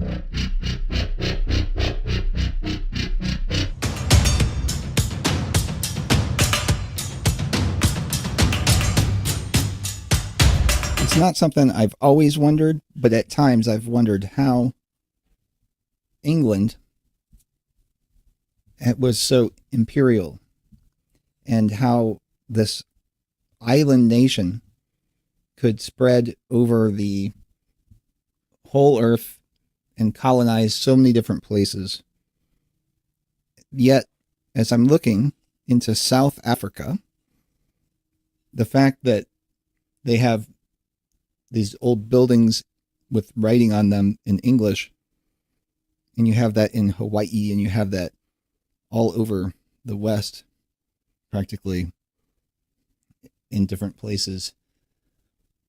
It's not something I've always wondered, but at times I've wondered how England was so imperial and how this island nation could spread over the whole earth and colonize so many different places. Yet, as I'm looking into South Africa, the fact that they have these old buildings with writing on them in English, and you have that in Hawaii, and you have that all over the West, practically in different places.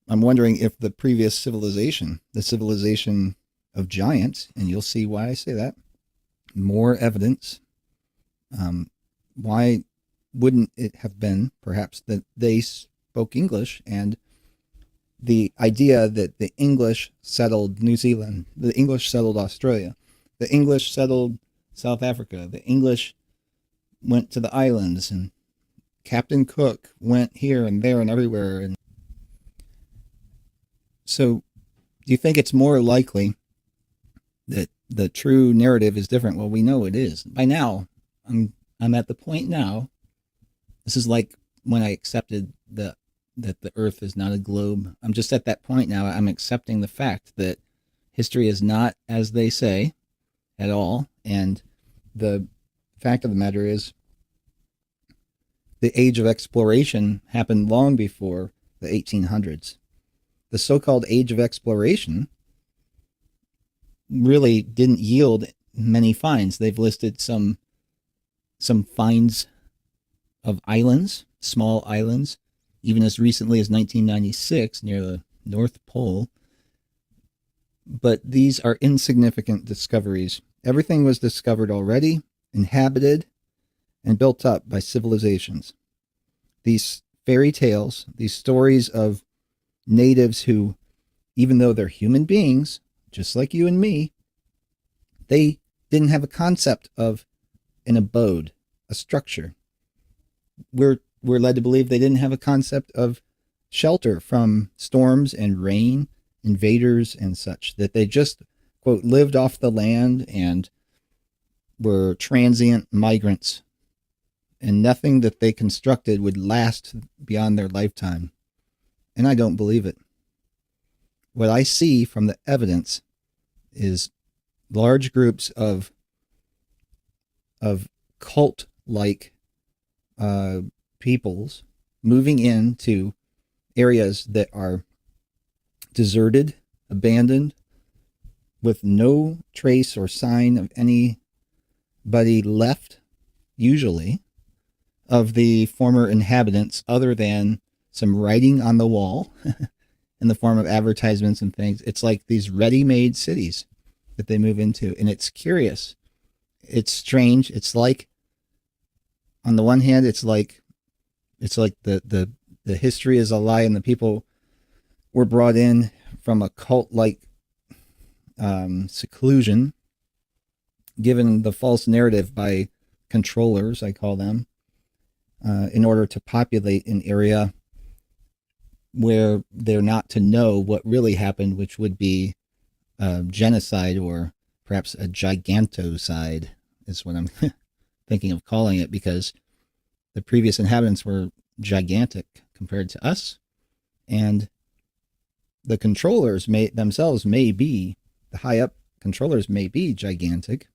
I'm wondering if the previous civilization, the civilization of giants, and you'll see why I say that, more evidence, why wouldn't it have been perhaps that they spoke English, and the idea that the English settled New Zealand, the English settled Australia, the English settled South Africa, the English went to the islands, and Captain Cook went here and there and everywhere. And so do you think it's more likely that the true narrative is different? Well, we know it is. By now, I'm at the point now, this is like when I accepted that the earth is not a globe. I'm just at that point now. I'm accepting the fact that history is not as they say at all. And the fact of the matter is the age of exploration happened long before the 1800s. The so-called age of exploration really didn't yield many finds. They've listed some finds of islands, small islands, even as recently as 1996 near the North Pole. But these are insignificant discoveries. Everything was discovered already, inhabited, and built up by civilizations. These fairy tales, these stories of natives who, even though they're human beings, just like you and me, they didn't have a concept of an abode, a structure. We're led to believe they didn't have a concept of shelter from storms and rain, invaders and such, that they just, quote, lived off the land and were transient migrants, and nothing that they constructed would last beyond their lifetime. And I don't believe it. What I see from the evidence is large groups of cult-like peoples moving into areas that are deserted, abandoned, with no trace or sign of anybody left, usually, of the former inhabitants, other than some writing on the wall in the form of advertisements and things. It's like these ready-made cities that they move into. And it's curious. It's strange. It's like, on the one hand, it's like the history is a lie, and the people were brought in from a cult-like seclusion, given the false narrative by controllers, I call them, in order to populate an area where they're not to know what really happened, which would be genocide, or perhaps a gigantocide is what I'm thinking of calling it, because the previous inhabitants were gigantic compared to us, and the controllers themselves may be, the high up controllers may be gigantic.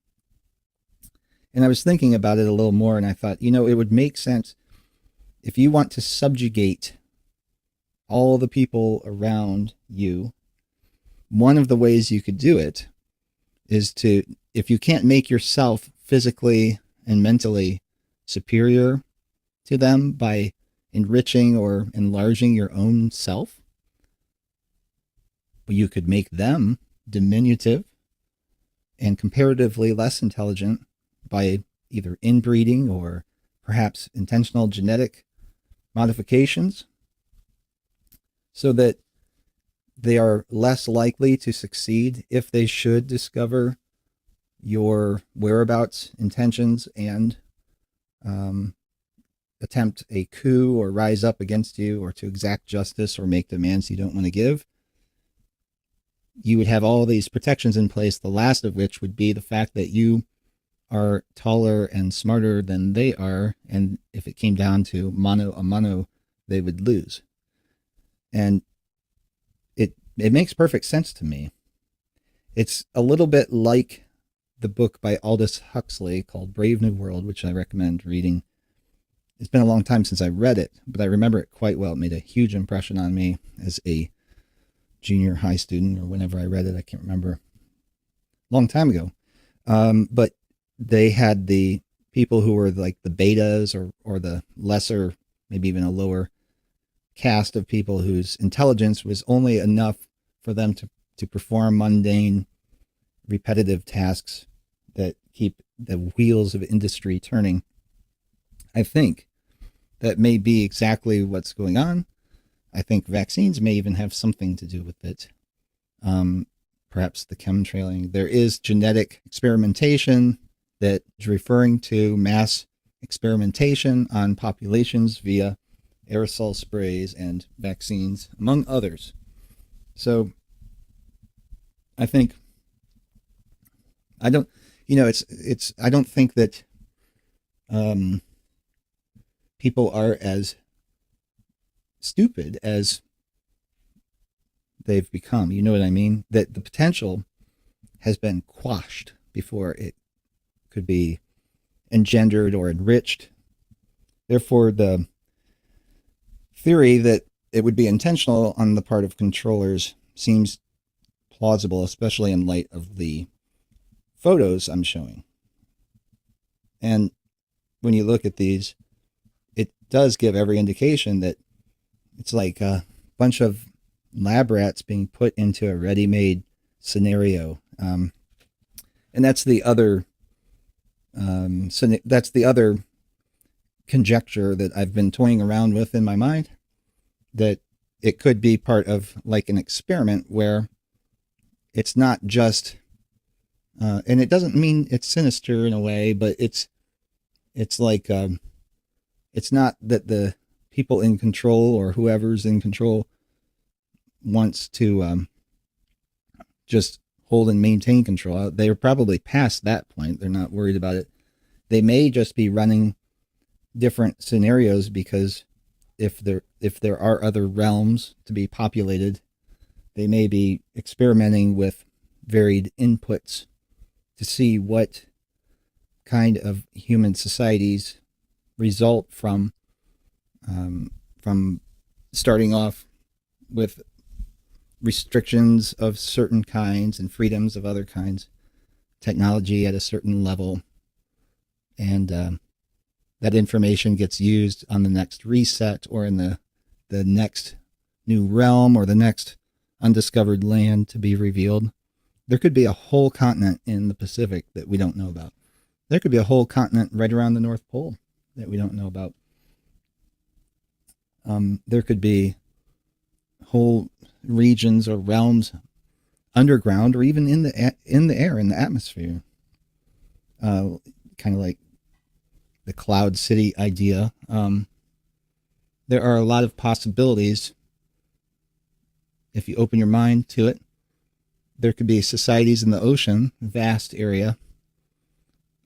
And I was thinking about it a little more, and I thought, it would make sense if you want to subjugate all the people around you. One of the ways you could do it is to, if you can't make yourself physically and mentally superior to them by enriching or enlarging your own self, you could make them diminutive and comparatively less intelligent by either inbreeding or perhaps intentional genetic modifications, so that they are less likely to succeed if they should discover your whereabouts, intentions, and attempt a coup or rise up against you or to exact justice or make demands you don't want to give. You would have all these protections in place, the last of which would be the fact that you are taller and smarter than they are, and if it came down to mano a mano, they would lose. And it makes perfect sense to me. It's a little bit like the book by Aldous Huxley called Brave New World, which I recommend reading. It's been a long time since I read it, but I remember it quite well. It made a huge impression on me as a junior high student, or whenever I read it, I can't remember. Long time ago. But they had the people who were like the betas or the lesser, maybe even a lower caste of people whose intelligence was only enough for them to perform mundane, repetitive tasks that keep the wheels of industry turning. I think that may be exactly what's going on. I think vaccines may even have something to do with it. Perhaps the chemtrailing. There is genetic experimentation that is referring to mass experimentation on populations via aerosol sprays and vaccines, among others. So I think I don't think that people are as stupid as they've become. You know what I mean? That the potential has been quashed before it could be engendered or enriched. Therefore, the theory that it would be intentional on the part of controllers seems plausible, especially in light of the photos I'm showing. And when you look at these, it does give every indication that it's like a bunch of lab rats being put into a ready-made scenario. And that's the other conjecture that I've been toying around with in my mind, that it could be part of like an experiment where it's not just, and it doesn't mean it's sinister in a way, but it's like, it's not that the people in control or whoever's in control wants to just hold and maintain control. They're probably past that point. They're not worried about it. They may just be running different scenarios because if there are other realms to be populated, they may be experimenting with varied inputs to see what kind of human societies result from starting off with restrictions of certain kinds and freedoms of other kinds, technology at a certain level, and that information gets used on the next reset or in the next new realm or the next undiscovered land to be revealed. There could be a whole continent in the Pacific that we don't know about. There could be a whole continent right around the North Pole that we don't know about. There could be whole regions or realms underground or even in the air, in the atmosphere. Kind of like the cloud city idea. There are a lot of possibilities if you open your mind to it. There could be societies in the ocean, vast area.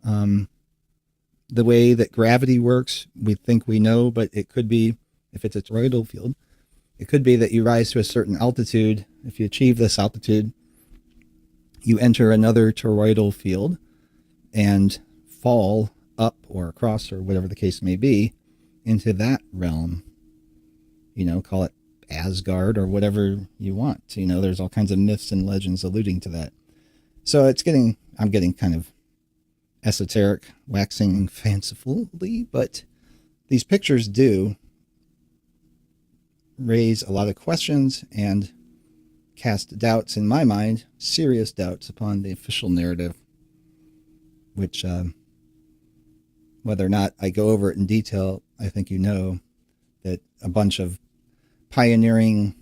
The way that gravity works, we think we know, but it could be, if it's a toroidal field, it could be that you rise to a certain altitude. If you achieve this altitude, you enter another toroidal field and fall up or across, or whatever the case may be, into that realm. You know, call it Asgard or whatever you want. You know, there's all kinds of myths and legends alluding to that. So I'm getting kind of esoteric, waxing fancifully, but these pictures do raise a lot of questions and cast doubts in my mind, serious doubts upon the official narrative, which, whether or not I go over it in detail, I think you know that a bunch of pioneering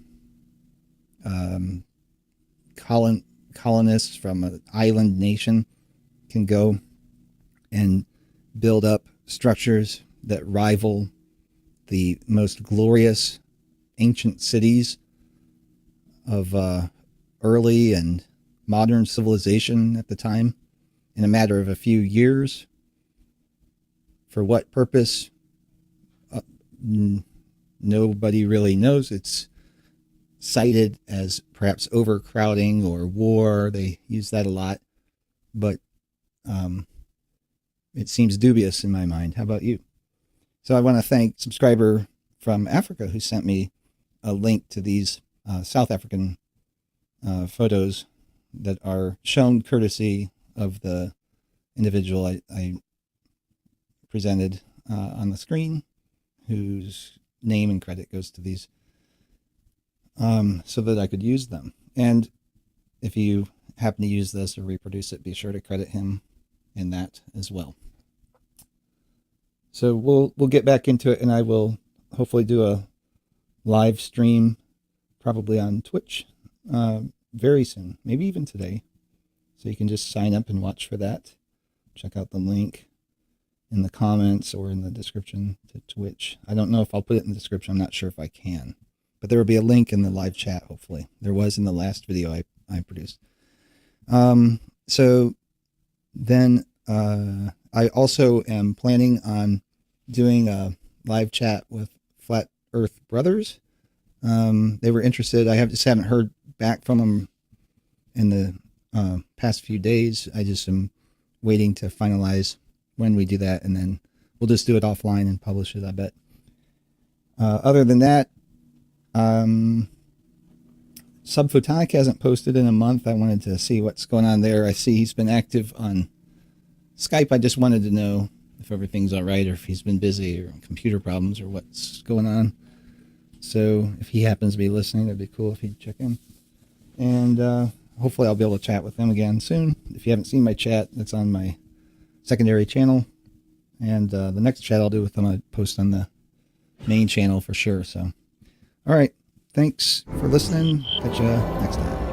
colonists from an island nation can go and build up structures that rival the most glorious ancient cities of early and modern civilization at the time in a matter of a few years. For what purpose? Nobody really knows. It's cited as perhaps overcrowding or war. They use that a lot, but it seems dubious in my mind. How about you? So I want to thank a subscriber from Africa who sent me a link to these South African photos that are shown courtesy of the individual I presented on the screen, whose name and credit goes to these, so that I could use them. And if you happen to use this or reproduce it, be sure to credit him in that as well. So we'll get back into it, and I will hopefully do a live stream, probably on Twitch, very soon, maybe even today. So you can just sign up and watch for that. Check out the link in the comments or in the description to Twitch. I don't know if I'll put it in the description. I'm not sure if I can. But there will be a link in the live chat, hopefully. There was in the last video I produced. So then I also am planning on doing a live chat with Flat Earth Brothers. They were interested. I just haven't heard back from them in the past few days. I just am waiting to finalize when we do that, and then we'll just do it offline and publish it, I bet. Other than that, Subphotonic hasn't posted in a month. I wanted to see what's going on there. I see he's been active on Skype. I just wanted to know if everything's all right, or if he's been busy, or computer problems, or what's going on. So if he happens to be listening, that'd be cool if he'd check in. And hopefully I'll be able to chat with him again soon. If you haven't seen my chat, that's on my secondary channel. And the next chat I'll do with him, I post on the main channel for sure. So, all right. Thanks for listening. Catch you next time.